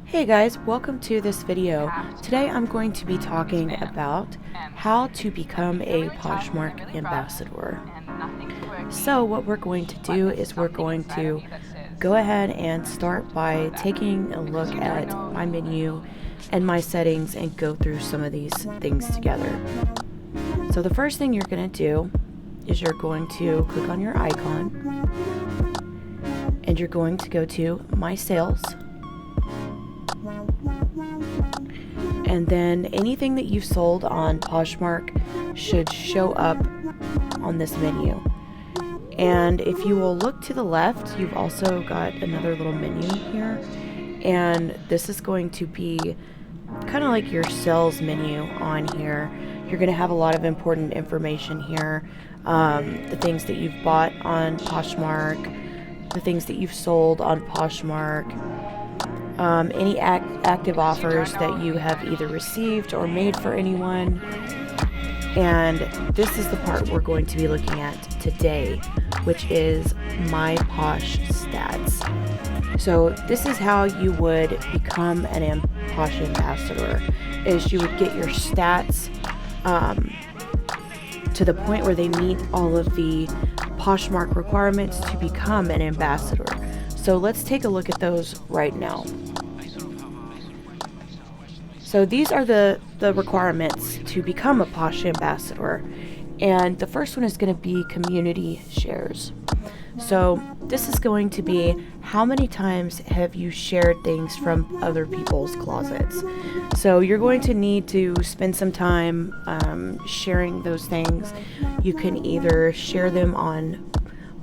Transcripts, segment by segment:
Hey guys, welcome to this video. Today I'm going to be talking about how to become a Poshmark ambassador. So what we're going to do is we're going to go ahead and start by taking a look at my menu and my settings and go through some of these things together. So the first thing you're going to do is you're going to click on your icon and you're going to go to My Sales. And then anything that you've sold on Poshmark should show up on this menu. And if you will look to the left, you've also got another little menu here. And this is going to be kind of like your sales menu on here. You're going to have a lot of important information here. The things that you've bought on Poshmark, the things that you've sold on Poshmark, any active offers that you have either received or made for anyone. And this is the part we're going to be looking at today, which is My Posh Stats. So this is how you would become an Posh ambassador, is you would get your stats to the point where they meet all of the Poshmark requirements to become an ambassador. So let's take a look at those right now. So these are the requirements to become a Posh ambassador. And the first one is going to be community shares. So this is going to be how many times have you shared things from other people's closets. So you're going to need to spend some time sharing those things. You can either share them on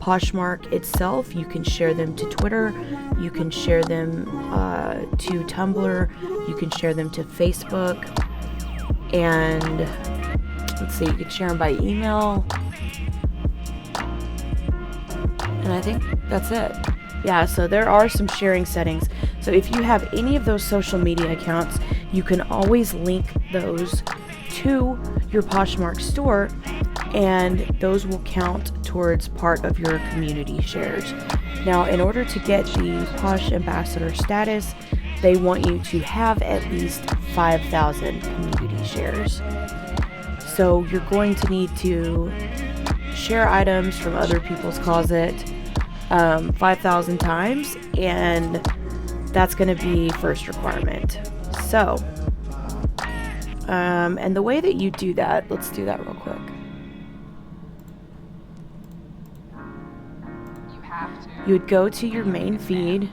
Poshmark itself, you can share them to Twitter, you can share them to Tumblr, you can share them to Facebook, and let's see, you can share them by email, and I think that's it. Yeah, so there are some sharing settings. So if you have any of those social media accounts, you can always link those to your Poshmark store, and those will count towards part of your community shares. Now, in order to get the Posh ambassador status, they want you to have at least 5,000 community shares. So you're going to need to share items from other people's closet 5,000 times, and that's going to be first requirement. So, and the way that you do that, let's do that real quick. You would go to your main feed,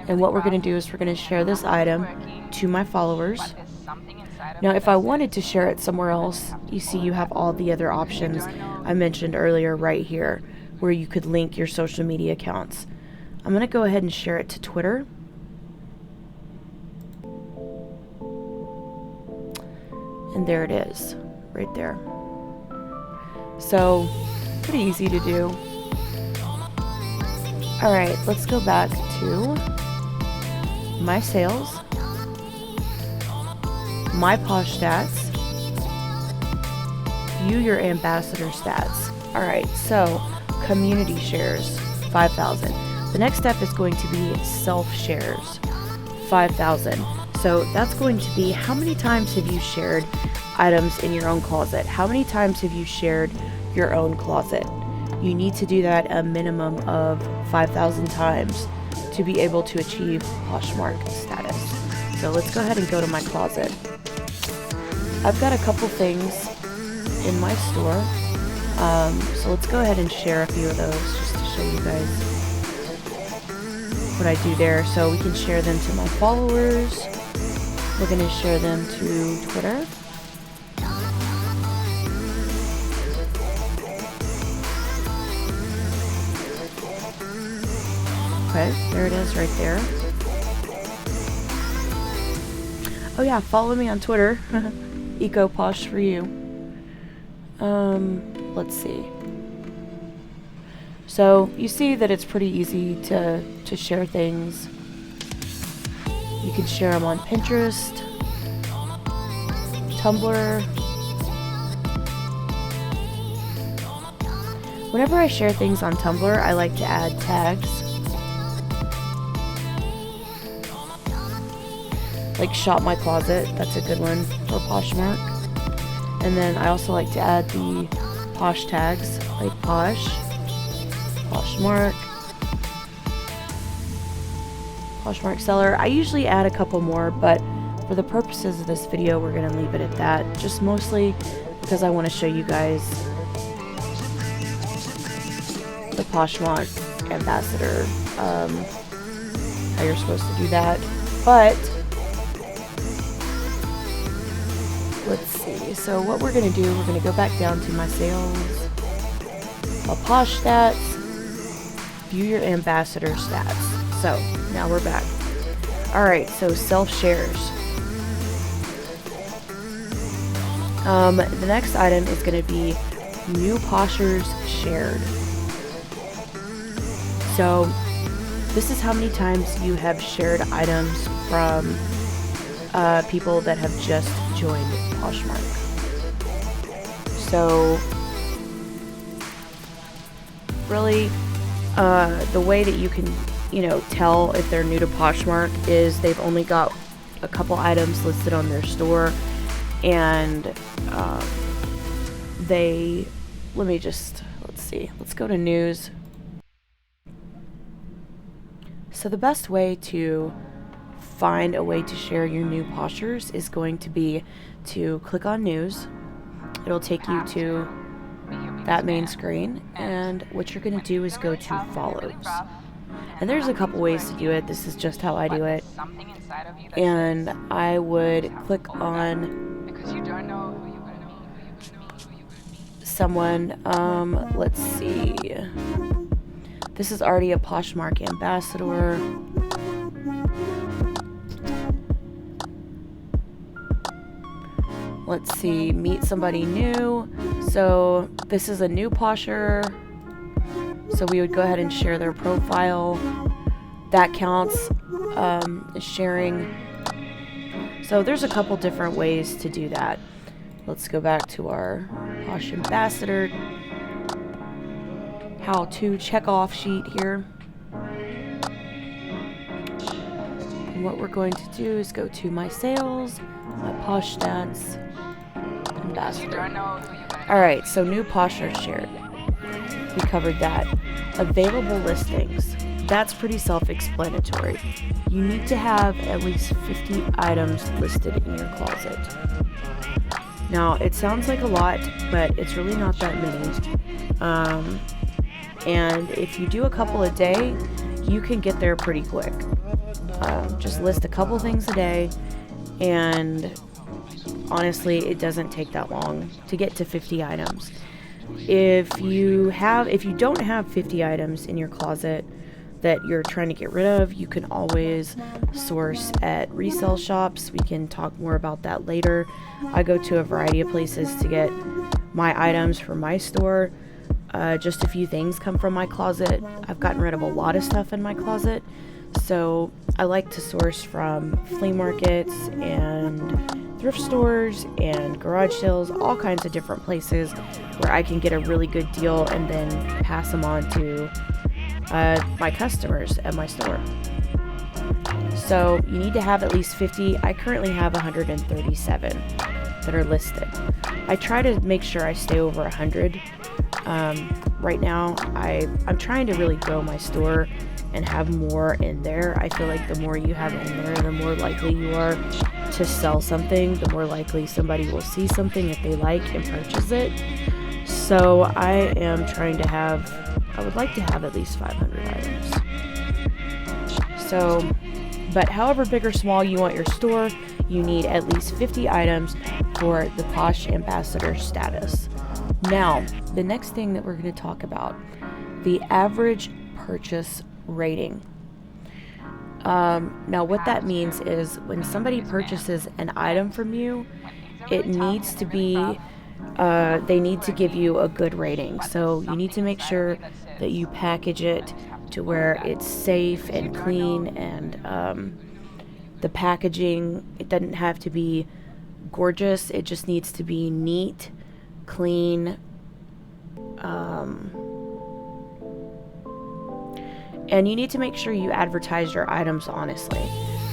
and what we're going to do is we're going to share this item to my followers. Now, if I wanted to share it somewhere else, you see you have all the other options I mentioned earlier right here, where you could link your social media accounts. I'm going to go ahead and share it to Twitter. And there it is, right there. So, pretty easy to do. Alright, let's go back to My Sales, My Posh Stats, View Your Ambassador Stats. Alright, so community shares, 5,000. The next step is going to be self-shares, 5,000. So that's going to be how many times have you shared items in your own closet? How many times have you shared your own closet? You need to do that a minimum of 5,000 times to be able to achieve Poshmark status. So let's go ahead and go to my closet. I've got a couple things in my store, so let's go ahead and share a few of those just to show you guys what I do there. So we can share them to my followers. We're going to share them to Twitter. Okay, there it is right there. Oh yeah, follow me on Twitter. EcoPosh for you. Let's see. So you see that it's pretty easy to share things. You can share them on Pinterest, Tumblr. Whenever I share things on Tumblr, I like to add tags. like Shop My Closet. That's a good one for Poshmark. And then I also like to add the Posh tags, like Posh, Poshmark, Poshmark seller. I usually add a couple more, but for the purposes of this video, we're going to leave it at that. Just mostly because I want to show you guys the Poshmark ambassador, how you're supposed to do that. But let's see. So what we're going to do, we're going to go back down to my sales, my Posh stats, view your ambassador stats. So now we're back. Alright, so self-shares. The next item is going to be new Poshers shared. So this is how many times you have shared items from people that have just joined Poshmark. So really, the way that you can, tell if they're new to Poshmark is they've only got a couple items listed on their store, and let's go to news. So the best way to find a way to share your new Poshers is going to be to click on news. It'll take you to that main screen, and what you're going to do is go to follows. And there's a couple ways to do it. This is just how I do it. And I would click on someone, let's see. This is already a Poshmark ambassador. Let's see, meet somebody new. So this is a new Posher. So we would go ahead and share their profile. That counts as sharing. So there's a couple different ways to do that. Let's go back to our Posh ambassador how-to check-off sheet here. And what we're going to do is go to my sales, my Posh stats, ambassador. Alright, so new Posher shared. We covered that. Available listings. That's pretty self-explanatory. You need to have at least 50 items listed in your closet. Now, it sounds like a lot, but it's really not that many. And if you do a couple a day, you can get there pretty quick. Just list a couple things a day, and honestly, it doesn't take that long to get to 50 items. If you don't have 50 items in your closet that you're trying to get rid of, you can always source at resale shops. We can talk more about that later. I go to a variety of places to get my items for my store. Just a few things come from my closet. I've gotten rid of a lot of stuff in my closet, so I like to source from flea markets and thrift stores and garage sales, all kinds of different places where I can get a really good deal and then pass them on to my customers at my store. So you need to have at least 50. I currently have 137 that are listed. I try to make sure I stay over 100. Right now, I'm trying to really grow my store and have more in there. I feel like the more you have in there, the more likely you are to sell something, the more likely somebody will see something that they like and purchase it. So I would like to have at least 500 items. So, but however big or small you want your store, you need at least 50 items for the Posh ambassador status. Now, the next thing that we're going to talk about, the average purchase rating. Now, what that means is when somebody purchases an item from you, it needs to be, they need to give you a good rating. So you need to make sure that you package it to where it's safe and clean, and the packaging, it doesn't have to be gorgeous. It just needs to be neat, clean, and you need to make sure you advertise your items honestly.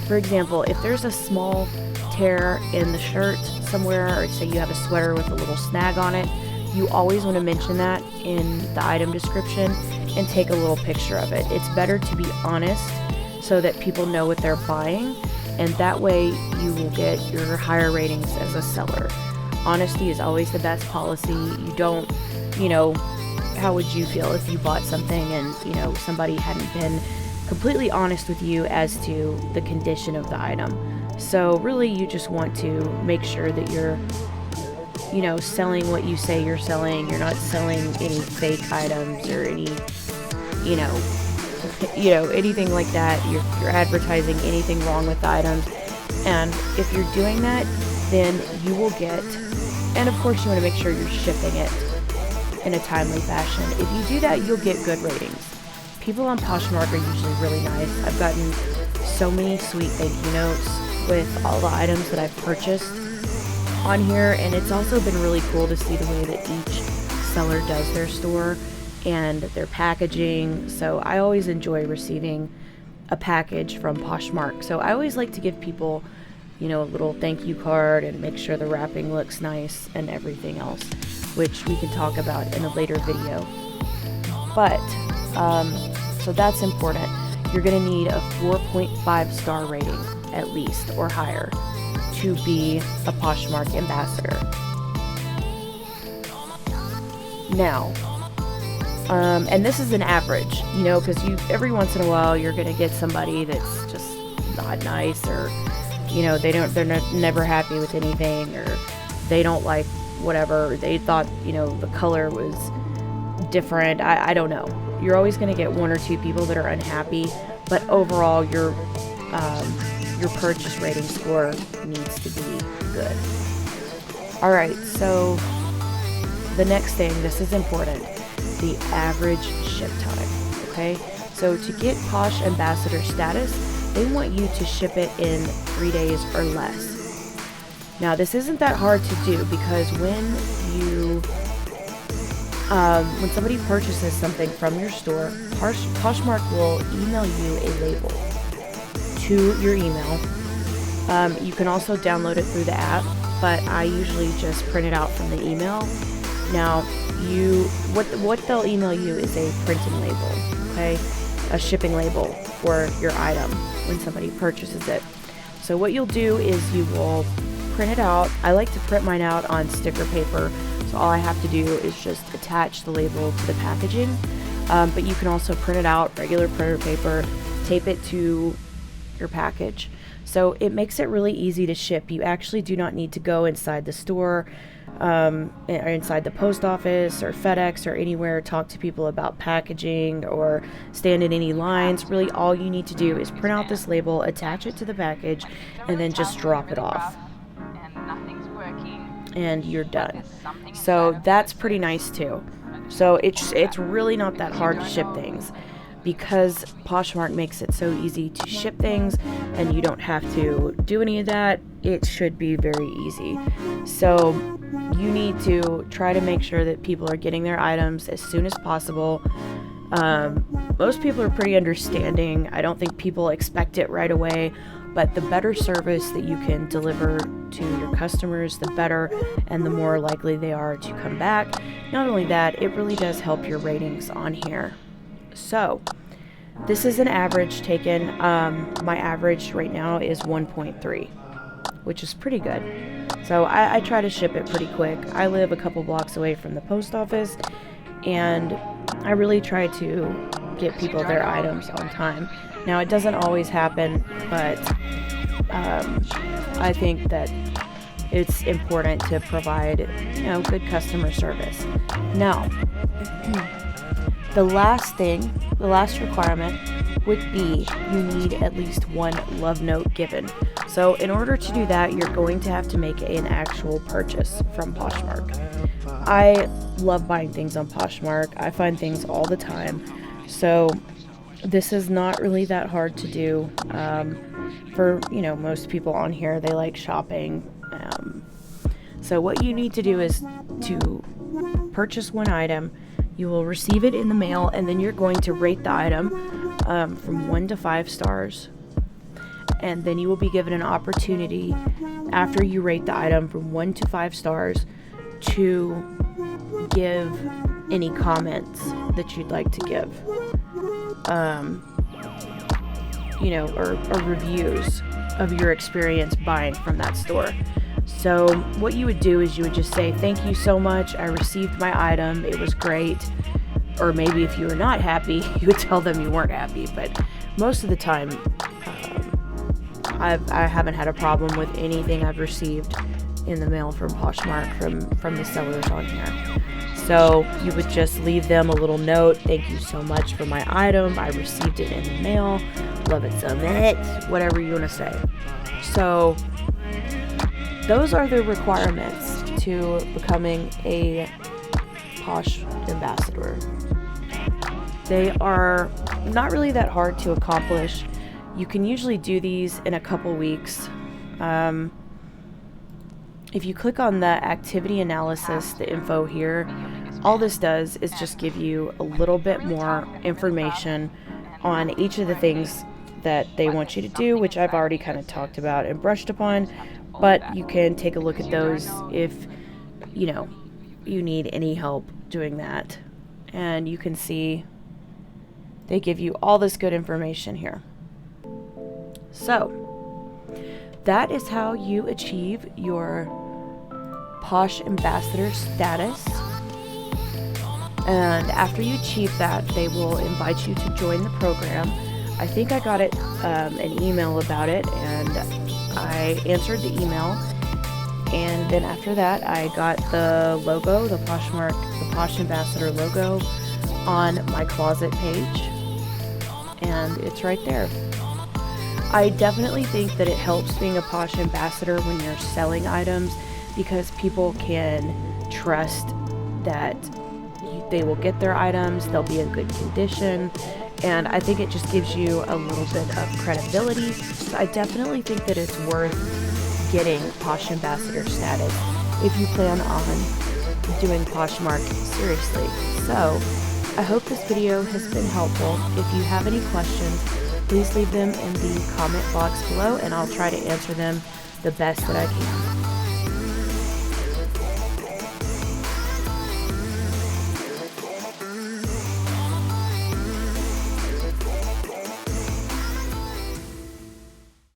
For example, if there's a small tear in the shirt somewhere, or say you have a sweater with a little snag on it, you always want to mention that in the item description and take a little picture of it. It's better to be honest so that people know what they're buying, and that way you will get your higher ratings as a seller. Honesty is always the best policy. You don't, how would you feel if you bought something and, somebody hadn't been completely honest with you as to the condition of the item? So really you just want to make sure that you're, selling what you say you're selling. You're not selling any fake items or any, anything like that. You're advertising anything wrong with the items. And if you're doing that, then you will get, and of course you want to make sure you're shipping it in a timely fashion. If you do that, you'll get good ratings. People on Poshmark are usually really nice. I've gotten so many sweet thank you notes with all the items that I've purchased on here, and it's also been really cool to see the way that each seller does their store and their packaging. So I always enjoy receiving a package from Poshmark. So I always like to give people, a little thank you card and make sure the wrapping looks nice and everything else, which we can talk about in a later video. But so that's important. You're going to need a 4.5 star rating at least, or higher, to be a Poshmark ambassador. Now, and this is an average, because every once in a while you're going to get somebody that's just not nice, or they're never happy with anything, or they don't like whatever they thought, the color was different. I don't know. You're always going to get one or two people that are unhappy, but overall your purchase rating score needs to be good. Alright, so the next thing, this is important, the average ship time. Okay, so to get Posh ambassador status, they want you to ship it in 3 days or less. Now this isn't that hard to do, because when somebody purchases something from your store, Poshmark will email you a label to your email. You can also download it through the app, but I usually just print it out from the email. Now, what they'll email you is a printing label, okay? A shipping label for your item when somebody purchases it. So what you'll do is you will print it out. I like to print mine out on sticker paper. So all I have to do is just attach the label to the packaging. But you can also print it out, regular printer paper, tape it to your package. So it makes it really easy to ship. You actually do not need to go inside the store, or inside the post office or FedEx or anywhere, talk to people about packaging or stand in any lines. Really all you need to do is print out this label, attach it to the package, and then just drop it off. And you're done. So that's pretty nice too. So it's really not that hard to ship things, because Poshmark makes it so easy to ship things and you don't have to do any of that. It should be very easy. So you need to try to make sure that people are getting their items as soon as possible. Most people are pretty understanding. I don't think people expect it right away, but the better service that you can deliver to your customers, the better, and the more likely they are to come back. Not only that, it really does help your ratings on here. So this is an average taken. My average right now is 1.3, which is pretty good. So I try to ship it pretty quick. I live a couple blocks away from the post office, and I really try to get people their items on time. Now it doesn't always happen, but I think that it's important to provide, good customer service. Now, the last requirement would be you need at least one love note given. So in order to do that, you're going to have to make an actual purchase from Poshmark. I love buying things on Poshmark. I find things all the time. So this is not really that hard to do. For, most people on here, they like shopping. So what you need to do is to purchase one item. You will receive it in the mail, and then you're going to rate the item from 1 to 5 stars. and then you will be given an opportunity after you rate the item from 1 to 5 stars to give any comments that you'd like to give, or reviews of your experience buying from that store. So what you would do is you would just say, thank you so much, I received my item, it was great. Or maybe if you were not happy, you would tell them you weren't happy. But most of the time, I haven't had a problem with anything I've received in the mail from Poshmark from the sellers on here. So you would just leave them a little note, thank you so much for my item, I received it in the mail, love it so much, whatever you want to say. So those are the requirements to becoming a Posh ambassador. They are not really that hard to accomplish. You can usually do these in a couple weeks. If you click on the activity analysis, the info here, all this does is just give you a little bit more information on each of the things that they want you to do, which I've already kind of talked about and brushed upon, but you can take a look at those if you need any help doing that. And you can see they give you all this good information here. So that is how you achieve your Posh ambassador status. And after you achieve that, they will invite you to join the program. I think I got an email about it, and I answered the email. And then after that, I got the logo, the Poshmark, the Posh Ambassador logo on my closet page. And it's right there. I definitely think that it helps being a Posh Ambassador when you're selling items, because people can trust that they will get their items, they'll be in good condition. And I think it just gives you a little bit of credibility. So I definitely think that it's worth getting Posh Ambassador status if you plan on doing Poshmark seriously. So I hope this video has been helpful. If you have any questions, please leave them in the comment box below, and I'll try to answer them the best that I can.